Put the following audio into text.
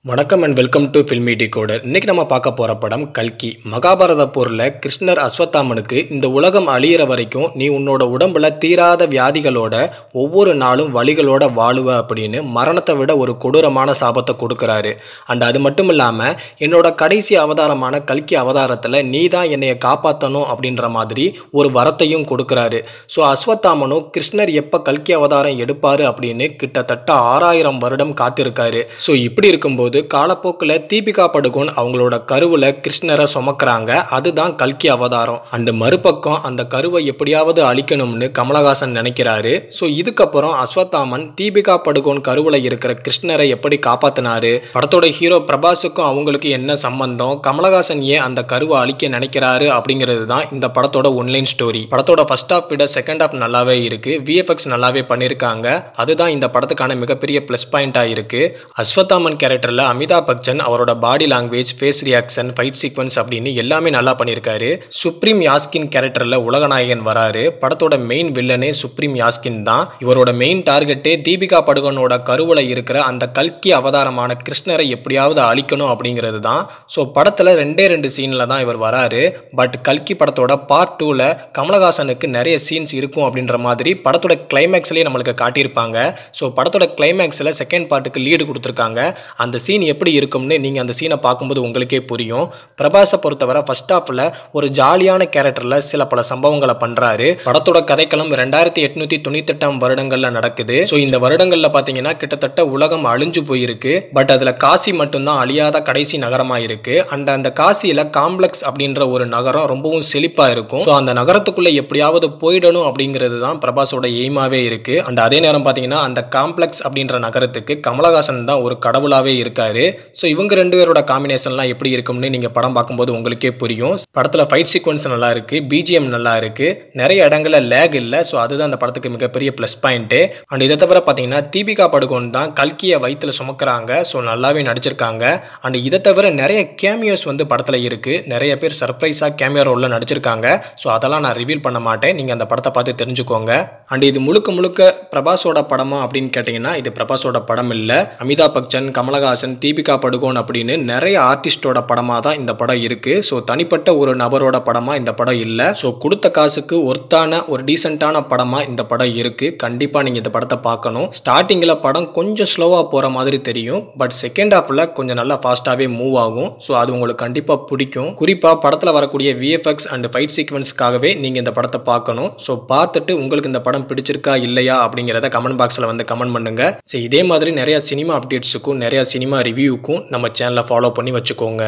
வணக்கம் and welcome to filmi decoder. இன்னைக்கு நம்ம பார்க்க போகிற படம் கல்கி. மகாபாரத போரில் கிருஷ்ணர் அஸ்வத்தாமனுக்கு இந்த உலகம் அழியிற வரைக்கும் நீ உன்னோட உடம்புல தீராத வியாதிகளோட ஒவ்வொரு நாளும் வலிகளோட வாழுவ அப்படின்னு மரணத்தை விட ஒரு கொடூரமான சாபத்தை கொடுக்குறாரு. அண்ட் அது மட்டும் இல்லாமல் என்னோட கடைசி அவதாரமான கல்கி அவதாரத்தில் நீ தான் என்னைய காப்பாற்றணும் அப்படின்ற மாதிரி ஒரு வரத்தையும் கொடுக்குறாரு. ஸோ அஸ்வத்தாமனும் கிருஷ்ணர் எப்போ கல்கி அவதாரம் எடுப்பார் அப்படின்னு கிட்டத்தட்ட 6000 வருடம் காத்திருக்காரு. ஸோ இப்படி இருக்கும்போது காலப்போக்கில் தீபிகா படுகோன் அவங்களோட கருவில் கிருஷ்ணரை சுமக்கிறாங்க. அதுதான் கல்கி அவதாரம். அண்டு மறுபக்கம் அந்த கருவை எப்படியாவது அழிக்கணும்னு கமலஹாசன் நினைக்கிறாரு. ஸோ இதுக்கப்புறம் அஸ்வத்தாமன் தீபிகா படுகோன் கருவில் இருக்கிற கிருஷ்ணரை எப்படி காப்பாத்தினாரு, படத்தோட ஹீரோ பிரபாஸுக்கும் அவங்களுக்கு என்ன சம்பந்தம், கமலஹாசன் ஏன் அந்த கருவை அழிக்க நினைக்கிறாரு அப்படிங்கிறது தான் இந்த படத்தோட ஒன்லைன் ஸ்டோரி. படத்தோட ஃபர்ஸ்ட் ஹாஃப் விட செகண்ட் ஹாஃப் நல்லாவே இருக்கு. விஎஃப்எக்ஸ் நல்லாவே பண்ணியிருக்காங்க. அதுதான் இந்த படத்துக்கான மிகப்பெரிய ப்ளஸ் பாயிண்டாக இருக்கு. அஸ்வத்தாமன் கேரக்டரில் அமிதாப் பச்சன் அவரோட body language, face reaction, fight sequence அப்படின்னு எல்லாமே நல்லா பண்ணியிருக்காரு. சுப்ரீம் யாஸ்கின் கேரக்டரில் உலகநாயகன் வராரு. படத்தோட மெயின் வில்லனே சுப்ரீம் யாஸ்கின் தான். இவரோட மெயின் டார்கெட்டே தீபிகா படுகோனோட கருவில் இருக்கிற அந்த கல்கி அவதாரமான கிருஷ்ணரை எப்படியாவது அழிக்கணும் அப்படிங்கிறது தான். ஸோ படத்தில் 2 சீனில் தான் இவர் வராரு. பட் கல்கி படத்தோட பார்ட் 2ல் கமலஹாசனுக்கு நிறைய சீன்ஸ் இருக்கும் அப்படின்ற மாதிரி படத்தோட கிளைமேக்ஸ்லேயே நம்மளுக்கு காட்டியிருப்பாங்க. ஸோ படத்தோட கிளைமேக்ஸில் செகண்ட் பார்ட்டுக்கு லீடு கொடுத்துருக்காங்க. அந்த சீன் எப்படி இருக்கும்னு நீங்கள் அந்த சீனை பார்க்கும்போது உங்களுக்கே புரியும். பிரபாஸை பொறுத்தவரை ஃபர்ஸ்ட் ஹாஃபில் ஒரு ஜாலியான கேரக்டரில் சில பல சம்பவங்களை பண்ணுறாரு. படத்தோட கதைக்களம் 2898 வருடங்களில் நடக்குது. ஸோ இந்த வருடங்களில் பார்த்தீங்கன்னா கிட்டத்தட்ட உலகம் அழிஞ்சு போயிருக்கு. பட் அதில் காசி மட்டும்தான் அழியாத கடைசி நகரமாக இருக்கு. அண்ட் அந்த காசியில் காம்ப்ளெக்ஸ் அப்படின்ற ஒரு நகரம் ரொம்பவும் செழிப்பாக இருக்கும். ஸோ அந்த நகரத்துக்குள்ளே எப்படியாவது போயிடணும் அப்படிங்கிறது தான் பிரபாஸோட எய்மாவே இருக்கு. அண்ட் அதே நேரம் பார்த்தீங்கன்னா அந்த காம்ப்ளெக்ஸ் அப்படின்ற நகரத்துக்கு கமலஹாசன் தான் ஒரு கடவுளாகவே இருக்காரு. ஸோ இவங்க 2 பேரோட காம்பினேஷன்லாம் எப்படி இருக்கும்னு நீங்கள் படம் பார்க்கும்போது உங்களுக்கே புரியும். படத்தில் ஃபைட் சீக்வன்ஸ் நல்லா இருக்கு, பிஜிஎம் நல்லா இருக்கு, நிறைய இடங்களில் லேக் இல்லை. ஸோ அதுதான் அந்த படத்துக்கு மிகப்பெரிய ப்ளஸ் பாயிண்ட்டு. அண்ட் இதை தவிர பார்த்தீங்கன்னா தீபிகா படுகோன் தான் கல்கியை வயிற்றில் சுமக்கிறாங்க. ஸோ நல்லாவே நடிச்சிருக்காங்க. அண்ட் இதை தவிர நிறைய கேமியோஸ் வந்து படத்தில் இருக்கு. நிறைய பேர் சர்ப்ரைஸாக கேமியோ ரோலில் நடிச்சிருக்காங்க. ஸோ அதெல்லாம் நான் ரிவீல் பண்ண மாட்டேன், நீங்கள் அந்த படத்தை பார்த்து தெரிஞ்சுக்கோங்க. அண்ட் இது முழுக்க முழுக்க பிரபாஸோட படமா அப்படின்னு கேட்டிங்கன்னா இது பிரபாஸோட படம் இல்லை. அமிதாப் பச்சன், கமலஹாசன், தீபிகா படுகோன் அப்படின்னு நிறைய ஆர்டிஸ்டோட படமாக தான் இந்த படம் இருக்குது. ஸோ தனிப்பட்ட ஒரு நபரோட படமாக இந்த படம் இல்லை. ஸோ கொடுத்த காசுக்கு ஒர்த்தான ஒரு டீசெண்டான படமாக இந்த படம் இருக்குது. கண்டிப்பாக நீங்கள் இந்த படத்தை பார்க்கணும். ஸ்டார்டிங்கில் படம் கொஞ்சம் ஸ்லோவாக போகிற மாதிரி தெரியும். பட் செகண்ட் ஹாஃபில் கொஞ்சம் நல்லா ஃபாஸ்ட்டாகவே மூவ் ஆகும். ஸோ அது உங்களுக்கு கண்டிப்பாக பிடிக்கும். குறிப்பாக படத்தில் வரக்கூடிய விஎஃப்எக்ஸ் அண்ட் ஃபைட் சீக்வன்ஸ்க்காகவே நீங்கள் இந்த படத்தை பார்க்கணும். ஸோ பார்த்துட்டு உங்களுக்கு இந்த படம் பிடிச்சிருக்கா இல்லையா அப்படிங்கிறத கமெண்ட் பாக்ஸில் வந்து கமெண்ட் பண்ணுங்கள். ஸோ இதே மாதிரி நிறைய சினிமா அப்டேட்ஸுக்கும் நிறைய சினிமா ரிவ்யூக்கும் நம்ம சேனலை ஃபாலோ பண்ணி வச்சுக்கோங்க.